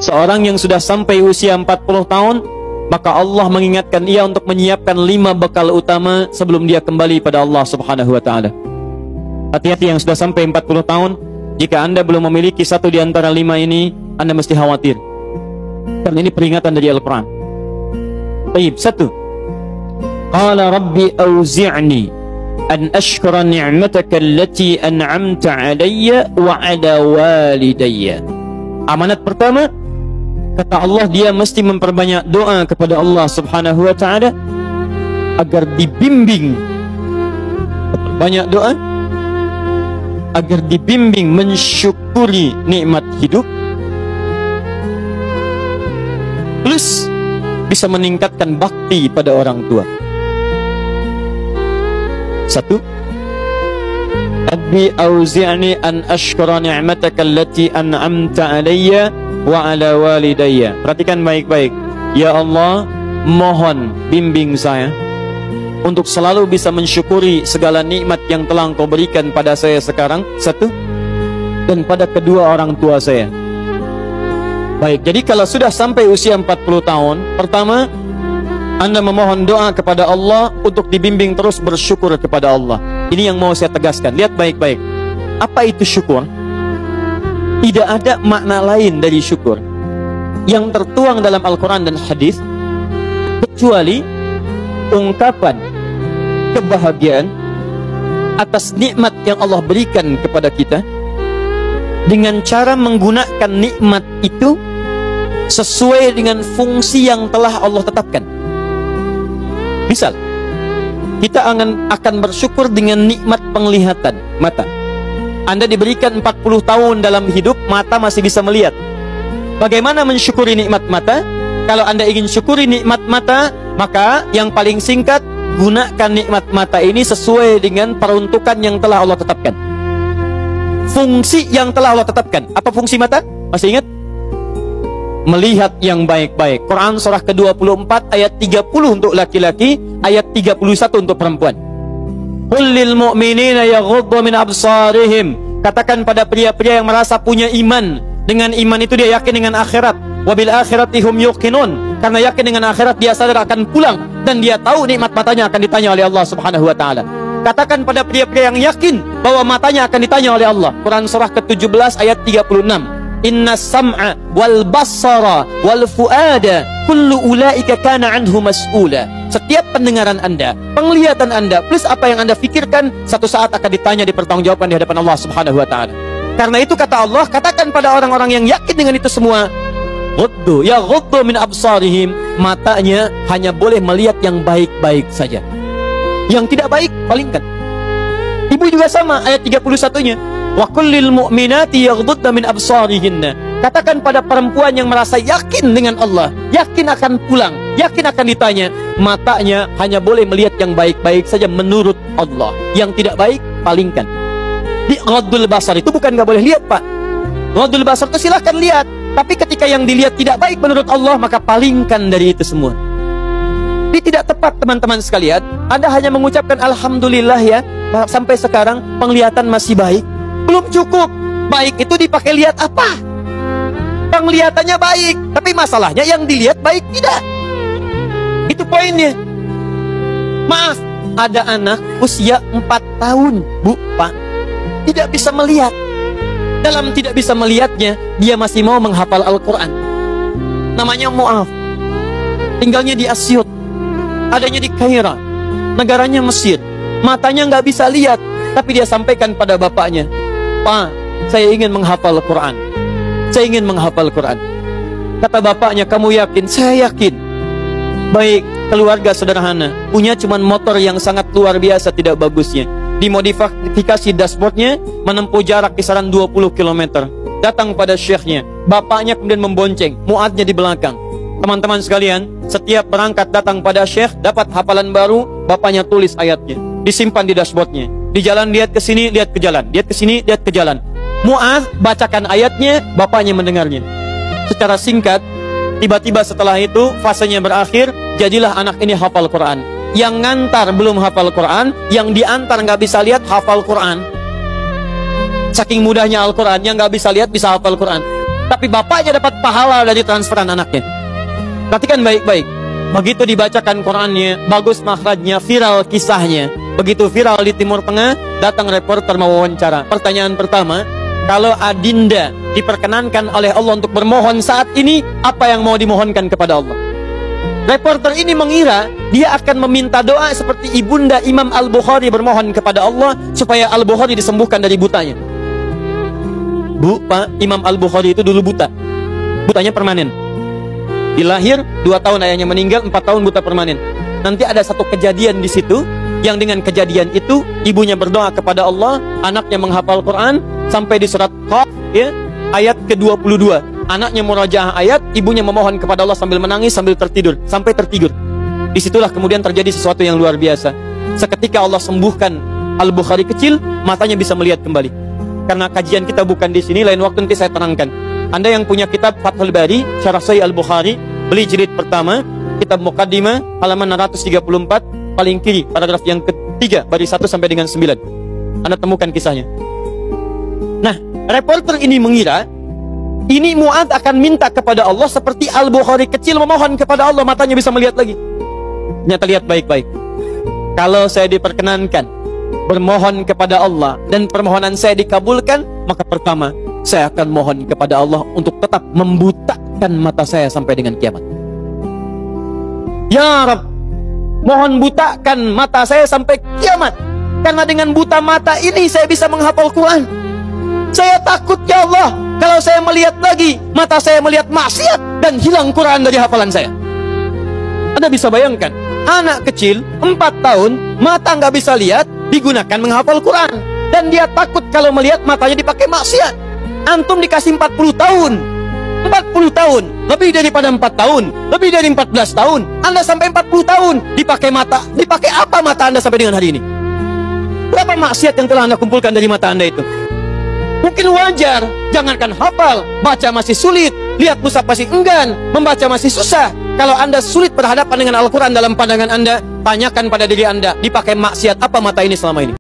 Seorang yang sudah sampai usia 40 tahun, maka Allah mengingatkan ia untuk menyiapkan 5 bekal utama sebelum dia kembali pada Allah Subhanahu wa taala. Hati-hati yang sudah sampai 40 tahun, jika Anda belum memiliki satu di antara 5 ini, Anda mesti khawatir. Karena ini peringatan dari Al-Quran. Baik, 1. Qala rabbi auzi'ni an ashkura ni'mataka allati an'amta 'alayya wa 'ala walidayya. Amanat pertama, kata Allah, dia mesti memperbanyak doa kepada Allah Subhanahu wa taala agar dibimbing. Banyak doa agar dibimbing mensyukuri nikmat hidup, plus bisa meningkatkan bakti pada orang tua. 1. Rabbi auzi'ni an ashkura ni'mataka allati an'amta 'alayya wa 'ala walidayya. Perhatikan baik-baik. Ya Allah, mohon bimbing saya untuk selalu bisa mensyukuri segala nikmat yang telah Engkau berikan pada saya sekarang, 1, dan pada kedua orang tua saya. Baik, jadi kalau sudah sampai usia 40 tahun, pertama, Anda memohon doa kepada Allah untuk dibimbing terus bersyukur kepada Allah. Ini yang mau saya tegaskan. Lihat baik-baik. Apa itu syukur? Tidak ada makna lain dari syukur yang tertuang dalam Al-Quran dan hadis kecuali ungkapan kebahagiaan atas nikmat yang Allah berikan kepada kita dengan cara menggunakan nikmat itu sesuai dengan fungsi yang telah Allah tetapkan. Misal, kita akan bersyukur dengan nikmat penglihatan mata. Anda diberikan 40 tahun dalam hidup, mata masih bisa melihat. Bagaimana mensyukuri nikmat mata? Kalau Anda ingin syukuri nikmat mata, maka yang paling singkat, gunakan nikmat mata ini sesuai dengan peruntukan yang telah Allah tetapkan. Fungsi yang telah Allah tetapkan. Apa fungsi mata? Masih ingat? Melihat yang baik-baik. Quran surah ke-24 ayat 30 untuk laki-laki, ayat 31 untuk perempuan. Qul lil mu'minina yaghuddu min absarihim. Katakan pada pria-pria yang merasa punya iman. Dengan iman itu dia yakin dengan akhirat. Wabil akhirati hum yuqinun. Karena yakin dengan akhirat dia sadar akan pulang dan dia tahu nikmat matanya akan ditanya oleh Allah Subhanahu wa taala. Katakan pada pria-pria yang yakin bahwa matanya akan ditanya oleh Allah. Quran surah ke-17 ayat 36. Inna sam'a wal basara wal fuada kullu ulaika kana anhu mas'ula. Setiap pendengaran Anda, penglihatan Anda, plus apa yang Anda fikirkan, satu saat akan ditanya, dipertanggungjawabkan di hadapan Allah Subhanahu wa taala. Karena itu kata Allah, katakan pada orang-orang yang yakin dengan itu semua, ghuddu min absarihim, matanya hanya boleh melihat yang baik-baik saja. Yang tidak baik, palingkan. Ibu juga sama, ayat 31-nya. Wa kullil mu'minati yaghdudna min absarihinna. Katakan pada perempuan yang merasa yakin dengan Allah, yakin akan pulang, yakin akan ditanya, matanya hanya boleh melihat yang baik-baik saja menurut Allah. Yang tidak baik, palingkan. Di ghaddul basar itu bukan nggak boleh lihat, Pak. Ghaddul basar itu silahkan lihat, tapi ketika yang dilihat tidak baik menurut Allah, maka palingkan dari itu semua. Ini tidak tepat, teman-teman sekalian. Anda hanya mengucapkan alhamdulillah ya, sampai sekarang penglihatan masih baik. Belum cukup. Baik itu dipakai lihat apa? Penglihatannya baik, tapi masalahnya yang dilihat baik tidak. Itu poinnya. Maaf, ada anak usia 4 tahun, Bu, Pak, tidak bisa melihat. Dalam tidak bisa melihatnya, dia masih mau menghafal Al-Quran. Namanya Mu'af. Tinggalnya di Asyut, adanya di Kaira, negaranya Mesir. Matanya nggak bisa lihat, tapi dia sampaikan pada bapaknya, Pak, saya ingin menghafal Quran. Saya ingin menghafal Quran. Kata bapaknya, kamu yakin? Saya yakin. Baik, keluarga sederhana, punya cuman motor yang sangat luar biasa tidak bagusnya. Dimodifikasi dashboardnya, menempuh jarak kisaran 20 km. Datang pada syekhnya, bapaknya kemudian membonceng, muadnya di belakang. Teman-teman sekalian, setiap berangkat datang pada syekh, dapat hafalan baru, bapaknya tulis ayatnya, disimpan di dashboardnya. Di jalan lihat ke sini, lihat ke jalan, lihat ke sini, lihat ke jalan. Mu'adz bacakan ayatnya, bapaknya mendengarnya. Secara singkat, tiba-tiba setelah itu fasenya berakhir, jadilah anak ini hafal Quran. Yang ngantar belum hafal Quran, yang diantar nggak bisa lihat hafal Quran. Saking mudahnya Al-Quran, yang nggak bisa lihat bisa hafal Quran. tapi bapaknya dapat pahala dari transferan anaknya. Perhatikan baik-baik. Begitu dibacakan Qurannya, bagus makhrajnya, viral kisahnya. Begitu viral di Timur Tengah, datang reporter mau wawancara. Pertanyaan pertama, kalau adinda diperkenankan oleh Allah untuk bermohon saat ini, apa yang mau dimohonkan kepada Allah? Reporter ini mengira dia akan meminta doa seperti ibunda Imam Al-Bukhari bermohon kepada Allah supaya Al-Bukhari disembuhkan dari butanya. Bu, Pak, Imam Al-Bukhari itu dulu buta. Butanya permanen. Dilahir 2 tahun ayahnya meninggal, 4 tahun buta permanen. Nanti ada satu kejadian di situ, yang dengan kejadian itu ibunya berdoa kepada Allah, anaknya menghafal Quran sampai di surat Qaf, ya, ayat ke-22. Anaknya murajaah ayat, ibunya memohon kepada Allah sambil menangis, sambil tertidur, sampai tertidur. Disitulah kemudian terjadi sesuatu yang luar biasa. Seketika Allah sembuhkan Al-Bukhari kecil, matanya bisa melihat kembali. Karena kajian kita bukan di sini, lain waktu nanti saya terangkan. Anda yang punya kitab Fathul Bari, Syarah Sahih Al-Bukhari, beli jilid pertama, kitab Muqaddimah, halaman 634, paling kiri, paragraf yang ketiga, baris 1 sampai dengan 9. Anda temukan kisahnya. Nah, reporter ini mengira, ini Mu'adz akan minta kepada Allah seperti Al-Bukhari kecil memohon kepada Allah, matanya bisa melihat lagi. Ternyata lihat baik-baik. Kalau saya diperkenankan bermohon kepada Allah dan permohonan saya dikabulkan, maka pertama, saya akan mohon kepada Allah untuk tetap membutakan mata saya sampai dengan kiamat. Ya Rabb, mohon butakan mata saya sampai kiamat. Karena dengan buta mata ini saya bisa menghafal Quran. Saya takut ya Allah, kalau saya melihat lagi, mata saya melihat maksiat dan hilang Quran dari hafalan saya. Anda bisa bayangkan, anak kecil 4 tahun, mata nggak bisa lihat, digunakan menghafal Quran. Dan dia takut kalau melihat matanya dipakai maksiat. Antum dikasih 40 tahun, 40 tahun, lebih daripada 4 tahun, lebih dari 14 tahun, Anda sampai 40 tahun, dipakai mata, dipakai apa mata Anda sampai dengan hari ini? Berapa maksiat yang telah Anda kumpulkan dari mata Anda itu? Mungkin wajar, jangankan hafal, baca masih sulit, lihat mushaf masih enggan, membaca masih susah. Kalau Anda sulit berhadapan dengan Al-Quran dalam pandangan Anda, tanyakan pada diri Anda, dipakai maksiat apa mata ini selama ini?